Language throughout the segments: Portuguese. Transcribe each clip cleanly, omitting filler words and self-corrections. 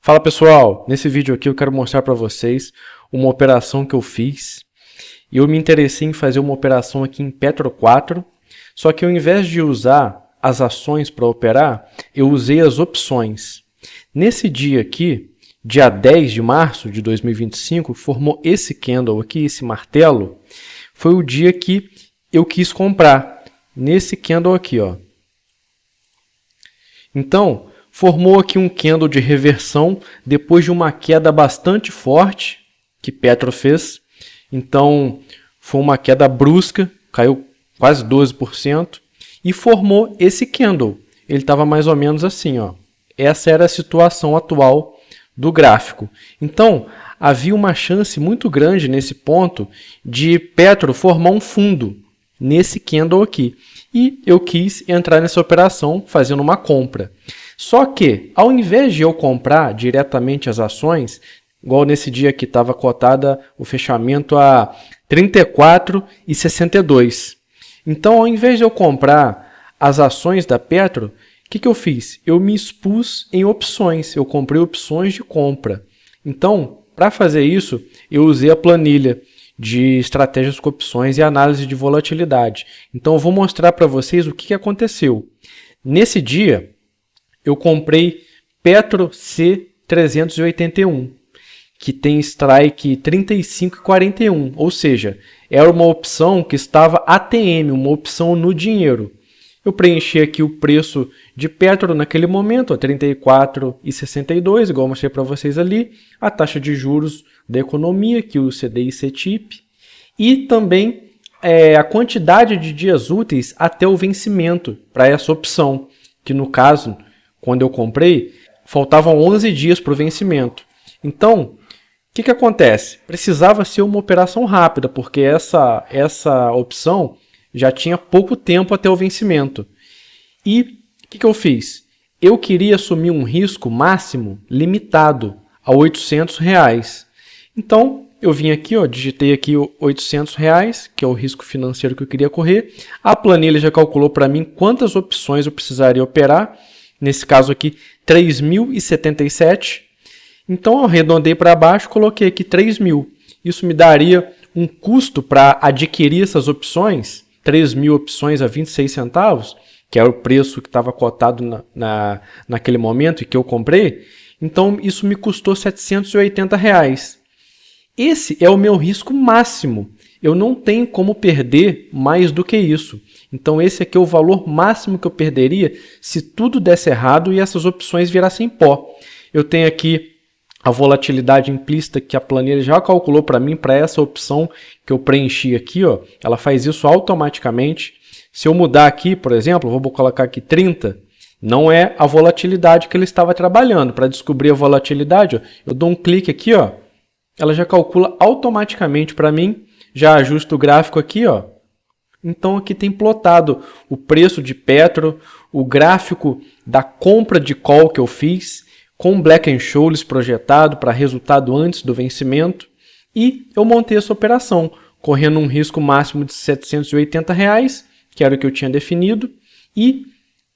Fala pessoal, nesse vídeo aqui eu quero mostrar para vocês uma operação que eu fiz. Eu me interessei em fazer uma operação aqui em Petro 4, só que ao invés de usar as ações para operar, eu usei as opções. Nesse dia aqui, dia 10 de março de 2025, formou esse candle aqui, esse martelo, foi o dia que eu quis comprar, nesse candle aqui, ó. Então, formou aqui um candle de reversão depois de uma queda bastante forte que Petro fez. Então, foi uma queda brusca, caiu quase 12% e formou esse candle. Ele estava mais ou menos assim, ó. Essa era a situação atual do gráfico. Então, havia uma chance muito grande nesse ponto de Petro formar um fundo nesse candle aqui. E eu quis entrar nessa operação fazendo uma compra. Só que, ao invés de eu comprar diretamente as ações, igual nesse dia que estava cotada o fechamento a 34,62. Então, ao invés de eu comprar as ações da Petro, o que eu fiz? Eu me expus em opções, eu comprei opções de compra. Então, para fazer isso, eu usei a planilha de estratégias com opções e análise de volatilidade. Então, eu vou mostrar para vocês o que aconteceu. Nesse dia, eu comprei Petro C381, que tem strike 35,41, ou seja, era uma opção que estava ATM, uma opção no dinheiro. Eu preenchi aqui o preço de Petro naquele momento, a 34,62, igual eu mostrei para vocês ali, a taxa de juros da economia, que o CDI-CETIP, e também a quantidade de dias úteis até o vencimento para essa opção, que no caso, quando eu comprei, faltavam 11 dias para o vencimento. Então, o que acontece? Precisava ser uma operação rápida, porque essa opção já tinha pouco tempo até o vencimento. E o que eu fiz? Eu queria assumir um risco máximo limitado a R$800. Então, eu vim aqui, ó, digitei aqui R$800, que é o risco financeiro que eu queria correr. A planilha já calculou para mim quantas opções eu precisaria operar. Nesse caso aqui, 3.077. Então, eu arredondei para baixo, coloquei aqui 3.000. Isso me daria um custo para adquirir essas opções, 3.000 opções a 26 centavos, que era o preço que estava cotado naquele momento e que eu comprei. Então, isso me custou R$780. Esse é o meu risco máximo. Eu não tenho como perder mais do que isso. Então, esse aqui é o valor máximo que eu perderia se tudo desse errado e essas opções virassem pó. Eu tenho aqui a volatilidade implícita que a planilha já calculou para mim, para essa opção que eu preenchi aqui, ó, ela faz isso automaticamente. Se eu mudar aqui, por exemplo, vou colocar aqui 30, não é a volatilidade que ele estava trabalhando. Para descobrir a volatilidade, ó, eu dou um clique aqui, ó, ela já calcula automaticamente para mim, já ajusta o gráfico aqui, ó. Então aqui tem plotado o preço de Petro, o gráfico da compra de call que eu fiz, com Black-Scholes projetado para resultado antes do vencimento, e eu montei essa operação, correndo um risco máximo de R$780, que era o que eu tinha definido, e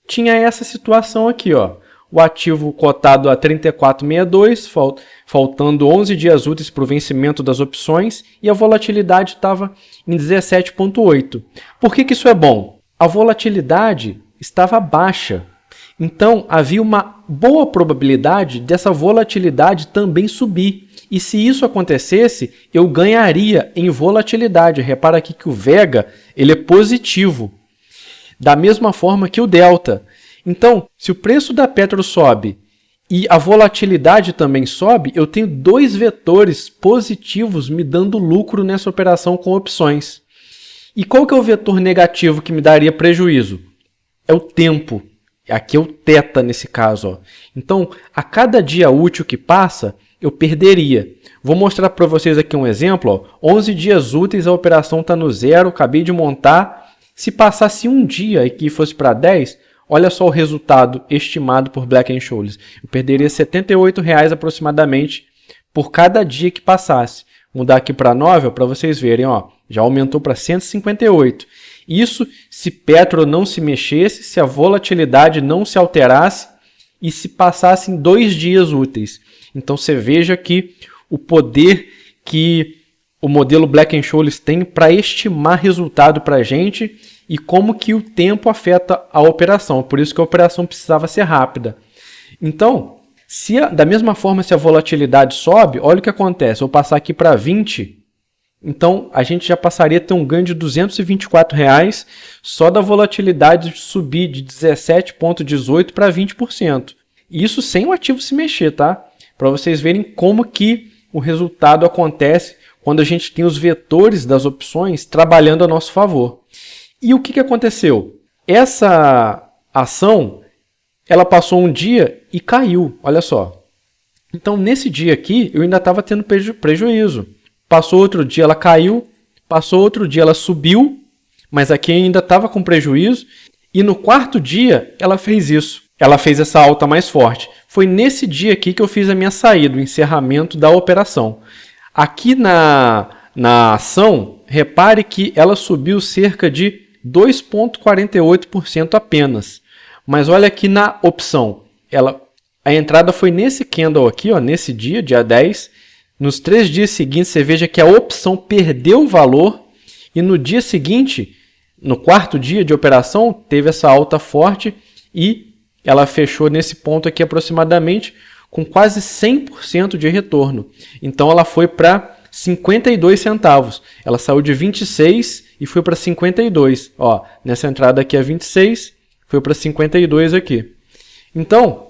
tinha essa situação aqui, ó, o ativo cotado a 34,62, faltando 11 dias úteis para o vencimento das opções, e a volatilidade estava em 17,8. Por que isso é bom? A volatilidade estava baixa. Então, havia uma boa probabilidade dessa volatilidade também subir. E se isso acontecesse, eu ganharia em volatilidade. Repara aqui que o Vega ele é positivo, da mesma forma que o Delta. Então, se o preço da Petro sobe e a volatilidade também sobe, eu tenho dois vetores positivos me dando lucro nessa operação com opções. E qual que é o vetor negativo que me daria prejuízo? É o tempo. Aqui é o θ nesse caso, ó. Então, a cada dia útil que passa, eu perderia. Vou mostrar para vocês aqui um exemplo. Ó. 11 dias úteis, a operação está no zero, acabei de montar. Se passasse um dia e que fosse para 10, olha só o resultado estimado por Black-Scholes. Eu perderia R$78 aproximadamente por cada dia que passasse. Vou mudar aqui para 9 para vocês verem. Ó. Já aumentou para 158. Isso se Petro não se mexesse, se a volatilidade não se alterasse e se passassem 2 dias úteis. Então você veja que o poder que o modelo Black-Scholes tem para estimar resultado para a gente e como que o tempo afeta a operação. Por isso que a operação precisava ser rápida. Então, da mesma forma, se a volatilidade sobe, olha o que acontece. Eu vou passar aqui para 20, então a gente já passaria a ter um ganho de R$ 224 só da volatilidade subir de 17,18% para 20%. Isso sem o ativo se mexer, tá? Para vocês verem como que o resultado acontece quando a gente tem os vetores das opções trabalhando a nosso favor. E o que aconteceu? Essa ação, ela passou um dia e caiu, olha só. Então, nesse dia aqui, eu ainda estava tendo prejuízo. Passou outro dia, ela caiu. Passou outro dia, ela subiu. Mas aqui ainda estava com prejuízo. E no quarto dia, ela fez isso. Ela fez essa alta mais forte. Foi nesse dia aqui que eu fiz a minha saída, o encerramento da operação. Aqui na ação, repare que ela subiu cerca de 2,48% apenas. Mas olha aqui na opção, a entrada foi nesse candle aqui, ó, nesse dia 10. Nos 3 dias seguintes, você veja que a opção perdeu valor e no dia seguinte, no quarto dia de operação, teve essa alta forte e ela fechou nesse ponto aqui aproximadamente com quase 100% de retorno. Então ela foi para 52 centavos. Ela saiu de 26 e foi para 52. Ó, nessa entrada aqui é 26, foi para 52 aqui. Então,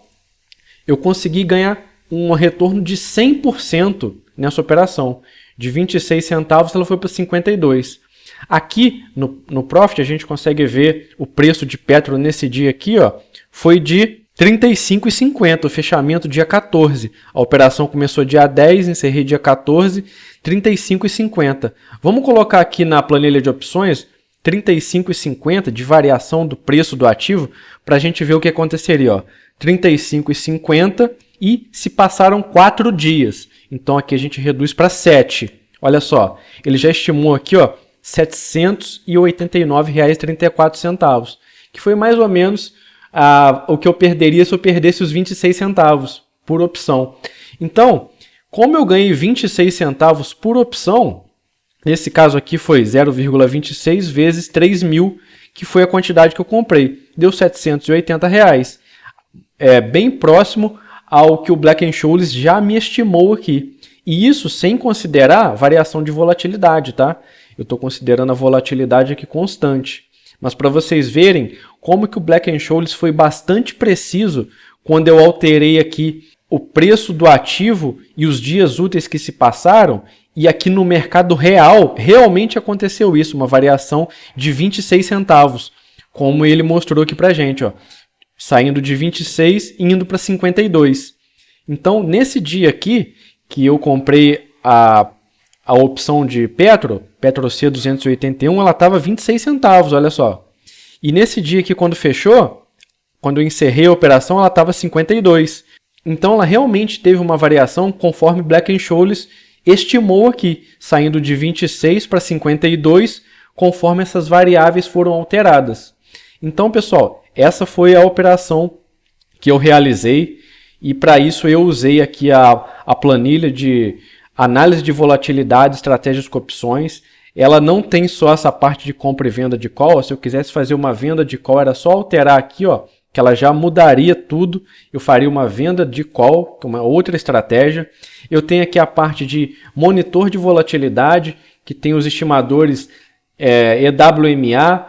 eu consegui ganhar um retorno de 100% nessa operação. De 26 centavos ela foi para 52. Aqui no Profit a gente consegue ver o preço de Petro nesse dia aqui, ó, foi de R$ 35,50, o fechamento dia 14. A operação começou dia 10, encerrei dia 14, R$ 35,50. Vamos colocar aqui na planilha de opções R$ 35,50 de variação do preço do ativo para a gente ver o que aconteceria. Ó. R$ 35,50 e se passaram 4 dias. Então aqui a gente reduz para 7. Olha só, ele já estimou aqui, ó, R$ 789,34, que foi mais ou menos o que eu perderia se eu perdesse os 26 centavos por opção. Então, como eu ganhei 26 centavos por opção, nesse caso aqui foi 0,26 vezes 3.000, que foi a quantidade que eu comprei. Deu R$ 780. É bem próximo ao que o Black-Scholes já me estimou aqui. E isso sem considerar variação de volatilidade, tá? Eu estou considerando a volatilidade aqui constante. Mas para vocês verem como que o Black-Scholes foi bastante preciso quando eu alterei aqui o preço do ativo e os dias úteis que se passaram, e aqui no mercado real realmente aconteceu isso, uma variação de 26 centavos, como ele mostrou aqui para a gente, ó, saindo de 26 e indo para 52. Então, nesse dia aqui, que eu comprei a opção de Petro C281, ela estava 26 centavos, olha só. E nesse dia aqui, quando fechou, quando eu encerrei a operação, ela estava 52. Então, ela realmente teve uma variação conforme Black-Scholes estimou aqui, saindo de 26 para 52, conforme essas variáveis foram alteradas. Então, pessoal, essa foi a operação que eu realizei e para isso eu usei aqui a planilha de análise de volatilidade, estratégias com opções. Ela não tem só essa parte de compra e venda de call. Se eu quisesse fazer uma venda de call, era só alterar aqui, ó, que ela já mudaria tudo. Eu faria uma venda de call, que é uma outra estratégia. Eu tenho aqui a parte de monitor de volatilidade, que tem os estimadores EWMA,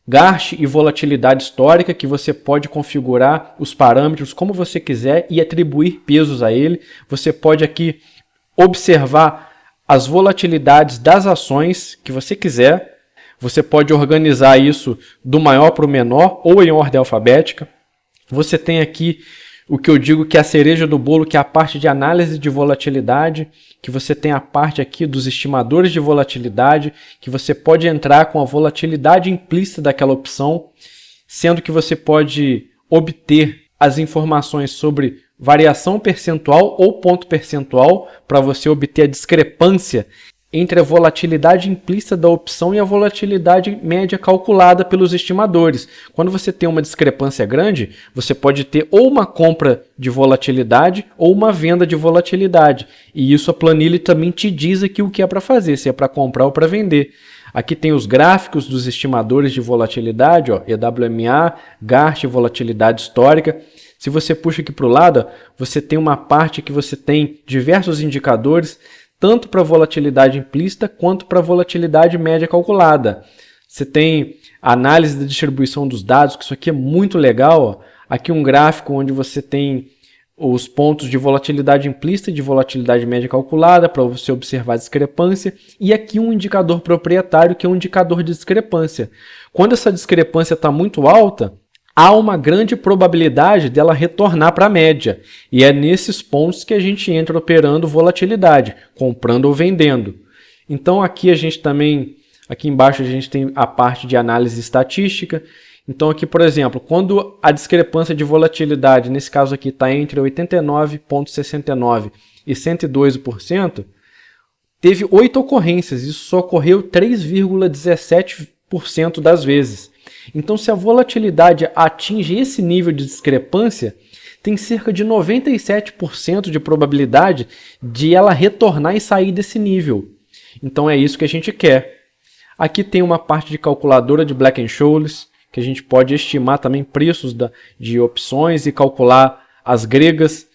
Gartner e volatilidade histórica, que você pode configurar os parâmetros como você quiser e atribuir pesos a ele. Você pode aqui observar as volatilidades das ações que você quiser. Você pode organizar isso do maior para o menor ou em ordem alfabética. Você tem aqui o que eu digo que é a cereja do bolo, que é a parte de análise de volatilidade, que você tem a parte aqui dos estimadores de volatilidade, que você pode entrar com a volatilidade implícita daquela opção, sendo que você pode obter as informações sobre variação percentual ou ponto percentual para você obter a discrepância entre a volatilidade implícita da opção e a volatilidade média calculada pelos estimadores. Quando você tem uma discrepância grande, você pode ter ou uma compra de volatilidade ou uma venda de volatilidade. E isso a planilha também te diz aqui o que é para fazer, se é para comprar ou para vender. Aqui tem os gráficos dos estimadores de volatilidade, ó, EWMA, GART, volatilidade histórica. Se você puxa aqui para o lado, você tem uma parte que você tem diversos indicadores, tanto para volatilidade implícita quanto para volatilidade média calculada. Você tem análise da distribuição dos dados, que isso aqui é muito legal. Ó. Aqui um gráfico onde você tem os pontos de volatilidade implícita e de volatilidade média calculada para você observar a discrepância. E aqui um indicador proprietário, que é um indicador de discrepância. Quando essa discrepância está muito alta, há uma grande probabilidade dela retornar para a média. E é nesses pontos que a gente entra operando volatilidade, comprando ou vendendo. Então aqui a gente também, aqui embaixo a gente tem a parte de análise estatística. Então aqui, por exemplo, quando a discrepância de volatilidade, nesse caso aqui, está entre 89,69% e 102%, teve 8 ocorrências. Isso só ocorreu 3,17% das vezes. Então, se a volatilidade atinge esse nível de discrepância, tem cerca de 97% de probabilidade de ela retornar e sair desse nível. Então, é isso que a gente quer. Aqui tem uma parte de calculadora de Black-Scholes, que a gente pode estimar também preços de opções e calcular as gregas.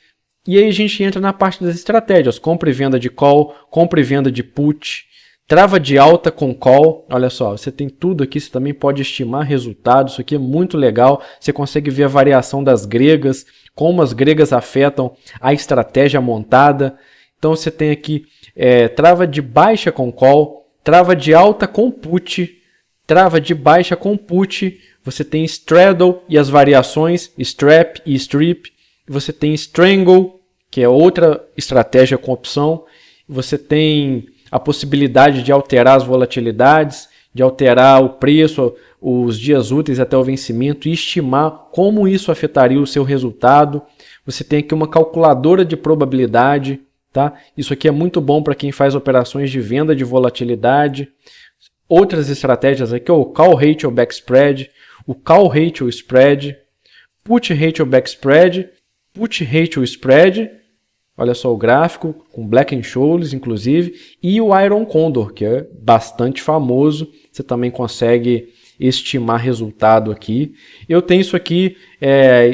E aí a gente entra na parte das estratégias, compra e venda de call, compra e venda de put, trava de alta com call. Olha só, você tem tudo aqui, você também pode estimar resultados, isso aqui é muito legal. Você consegue ver a variação das gregas, como as gregas afetam a estratégia montada. Então você tem aqui trava de baixa com call, trava de alta com put, trava de baixa com put, você tem straddle e as variações, strap e strip, você tem strangle, que é outra estratégia com opção, você tem a possibilidade de alterar as volatilidades, de alterar o preço, os dias úteis até o vencimento e estimar como isso afetaria o seu resultado. Você tem aqui uma calculadora de probabilidade, tá? Isso aqui é muito bom para quem faz operações de venda de volatilidade. Outras estratégias aqui, o call ratio back spread, o call ratio spread, put ratio back spread, put ratio spread, olha só o gráfico, com Black-Scholes inclusive, e o Iron Condor, que é bastante famoso, você também consegue estimar resultado aqui. Eu tenho isso aqui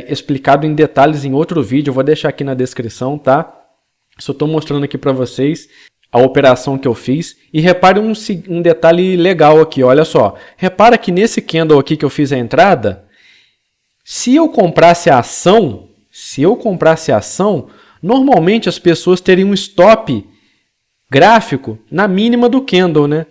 explicado em detalhes em outro vídeo, eu vou deixar aqui na descrição, tá? Só estou mostrando aqui para vocês a operação que eu fiz. E repare um detalhe legal aqui, olha só. Repara que nesse candle aqui que eu fiz a entrada, se eu comprasse a ação, normalmente as pessoas teriam um stop gráfico na mínima do candle, né?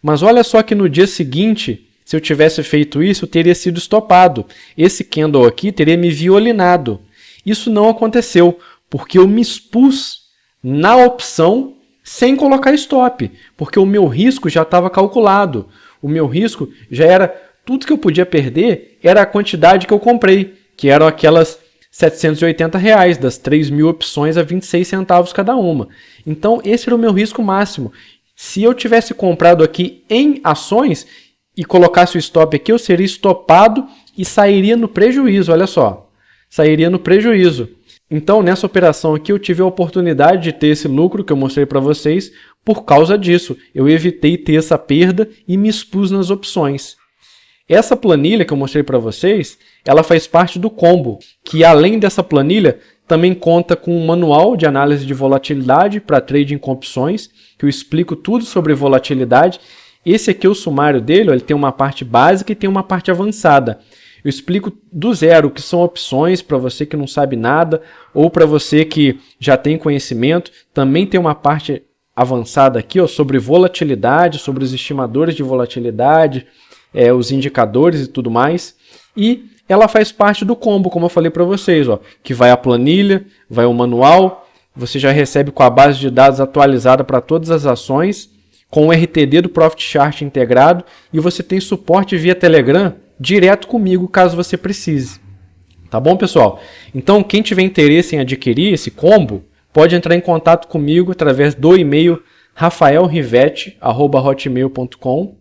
Mas olha só que no dia seguinte, se eu tivesse feito isso, eu teria sido stopado. Esse candle aqui teria me violinado. Isso não aconteceu, porque eu me expus na opção sem colocar stop, porque o meu risco já estava calculado. O meu risco já era, tudo que eu podia perder era a quantidade que eu comprei, que eram aquelas R$780, das 3.000 opções a 26 centavos cada uma. Então esse era o meu risco máximo. Se eu tivesse comprado aqui em ações e colocasse o stop aqui, eu seria estopado e sairia no prejuízo, olha só. Sairia no prejuízo. Então, nessa operação aqui, eu tive a oportunidade de ter esse lucro que eu mostrei para vocês por causa disso. Eu evitei ter essa perda e me expus nas opções. Essa planilha que eu mostrei para vocês, ela faz parte do combo, que além dessa planilha, também conta com um manual de análise de volatilidade para trading com opções, que eu explico tudo sobre volatilidade. Esse aqui é o sumário dele, ele tem uma parte básica e tem uma parte avançada. Eu explico do zero o que são opções para você que não sabe nada ou para você que já tem conhecimento. Também tem uma parte avançada aqui sobre volatilidade, sobre os estimadores de volatilidade, os indicadores e tudo mais. E ela faz parte do combo, como eu falei para vocês, que vai a planilha, vai o manual, você já recebe com a base de dados atualizada para todas as ações, com o RTD do Profit Chart integrado e você tem suporte via Telegram direto comigo, caso você precise. Tá bom, pessoal? Então, quem tiver interesse em adquirir esse combo, pode entrar em contato comigo através do e-mail rafaelrivete@hotmail.com.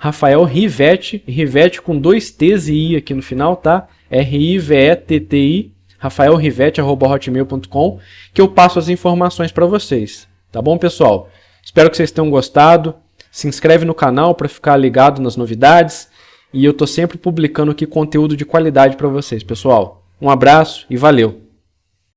Rafael Rivete, Rivete com 2 T's e I aqui no final, tá? R-I-V-E-T-T-I, rafaelrivete@hotmail.com, que eu passo as informações para vocês. Tá bom, pessoal? Espero que vocês tenham gostado. Se inscreve no canal para ficar ligado nas novidades. E eu tô sempre publicando aqui conteúdo de qualidade para vocês, pessoal. Um abraço e valeu!